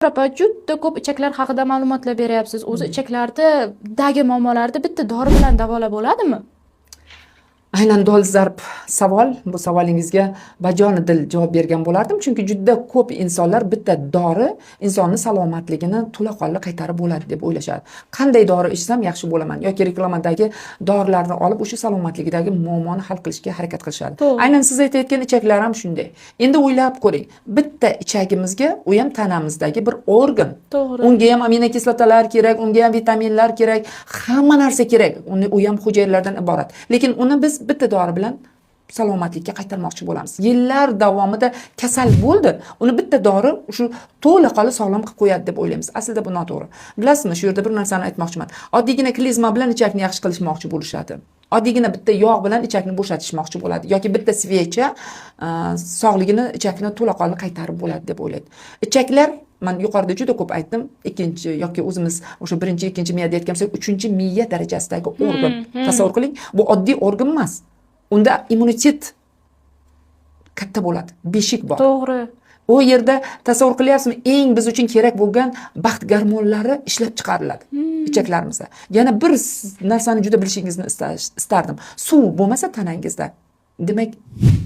Opa, juda ko'p ichaklar haqida ma'lumotlar beryapsiz. O'zi ichaklardagi muammolarni bitta dori bilan davolab bo'ladimi? Aynan dolzarb savol. Bu savolingizga bajonidil javob bergan bo'lardim. Chunki juda ko'p insonlar bitta dori insonni salomatligini to'laqonli qaytarib bo'ladi deb o'ylashadi. Qanday dori ichsam yaxshi bo'laman yoki reklamadagi dorilarni olib o'sha salomatligidagi muammoni hal qilishga harakat qilishadi. To'g'ri. Aynan siz aytayotgan ichaklar ham shunday. Endi o'ylab ko'ring. Bitta ichagimizga, u ham tanamizdagi bir organ. To'g'ri. Unga ham aminokislotalar kerak, unga ham vitaminlar kerak, hamma narsa kerak. U ham hujayralardan iborat. Lekin uni biz bitta dori bilan salomatlikka qaytarmoqchi bo'lamiz. Yillar davomida kasal bo'ldi. Uni bitta dori shu to'laqonli sog'lom qilib qo'yadi deb o'ylaymiz. Aslida bu noto'g'ri. Bilasizmi, shu yerda bir narsani aytmoqchiman. Oddiygina klizma bilan ichakni yaxshi qilishmoqchi bo'lishadi. Oddiygina bitta yog' bilan ichakni bo'shatishmoqchi bo'ladi yoki bitta svecha sog'ligini, ichakni to'laqonli qaytarib bo'ladi deb o'ylaydi. Ichaklar, men yuqorida juda ko'p aytdim, ikkinchi yoki o'zimiz o'sha birinchi, ikkinchi miya deyotgan bo'lsak, uchinchi miya darajasidagi organ. Tasavvur qiling, bu oddiy organ emas. Unda immunitet katta bo'ladi, beshik bor. To'g'ri. U yerda tasavvur qilyapsizmi, eng biz uchun kerak bo'lgan baxt gormonlari ishlab chiqariladi ichaklarimizda. Yana bir narsani juda bilishingizni istardim. Suv bo'lmasa tanangizda, demak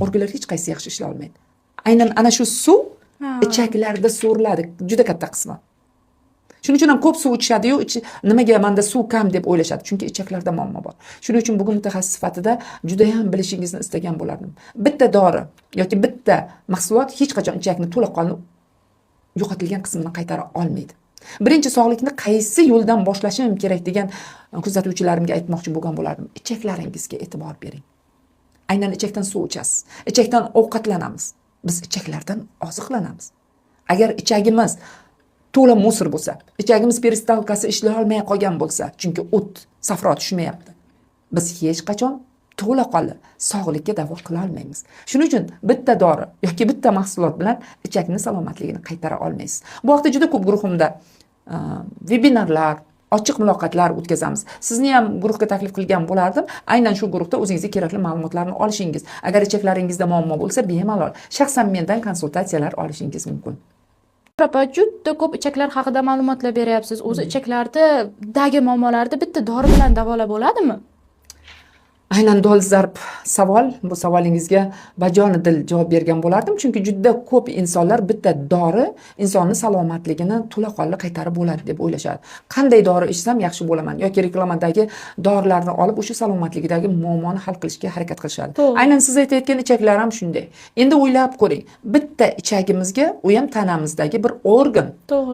organlar hech qaysi yaxshi ishlay olmaydi. Aynan ana shu suv ichaklarda so'riladi, juda katta qismi. Shuning uchun ham ko'p suv ichishadi-yu, nimaga menda suv kam deb o'ylashadi. Chunki ichaklarda muammo bor. Shuning uchun bugun mutaxassis sifatida juda ham bilishingizni istagan bo'lardim. Bitta dori yoki bitta mahsulot hech qachon ichakni to'laqonli yo'qotilgan qismini qaytara olmaydi. Birinchi sog'likni qaysi yo'ldan boshlashim kerak degan kuzatuvchilarimga aytmoqchi bo'lgan bo'lardim. Ichaklaringizga e'tibor bering. Aynan ichakdan suv ichasiz. Ichakdan ovqatlanamiz. Biz ichaklardan oziqlanamiz. Agar ichagimiz to'la musor bo'lsa, ichagimiz peristaltikasi ishlay olmay qolgan bo'lsa, chunki o't, safro tushmayapti, biz hech qachon to'laqonli sog'likka davo qila olmaymiz. Shuning uchun bitta dori yoki bitta mahsulot bilan ichakni salomatligini qaytara olmaysiz. Bu vaqtda juda ko'p guruhimda vebinarlar, ochiq muloqotlar o'tkazamiz. Sizni ham guruhga taklif qilgan bo'lardim. Aynan shu guruhda o'zingizga kerakli ma'lumotlarni olishingiz. Agar ichaklaringizda muammo bo'lsa, bemalol shaxsan mendan konsultatsiyalar olishingiz mumkin. Opa, juda ko'p ichaklar haqida ma'lumotlar beryapsiz. O'zi ichaklardagi muammolarni bitta dori bilan davolab bo'ladimi? Aynan dolzarb savol. Bu savolingizga bajonidil javob bergan bo'lardim. Chunki juda ko'p insonlar bitta dori insonni salomatligini to'laqonli qaytarib bo'ladi deb o'ylashadi. Qanday dori ichsam yaxshi bo'laman yoki reklamadagi dorilarni olib o'sha salomatligidagi muammoni hal qilishga harakat qilishadi. To'g'ri. Aynan siz aytayotgan ichaklar ham shunday. Endi o'ylab ko'ring. Bitta ichagimizga, u ham tanamizdagi bir organ. To'g'ri.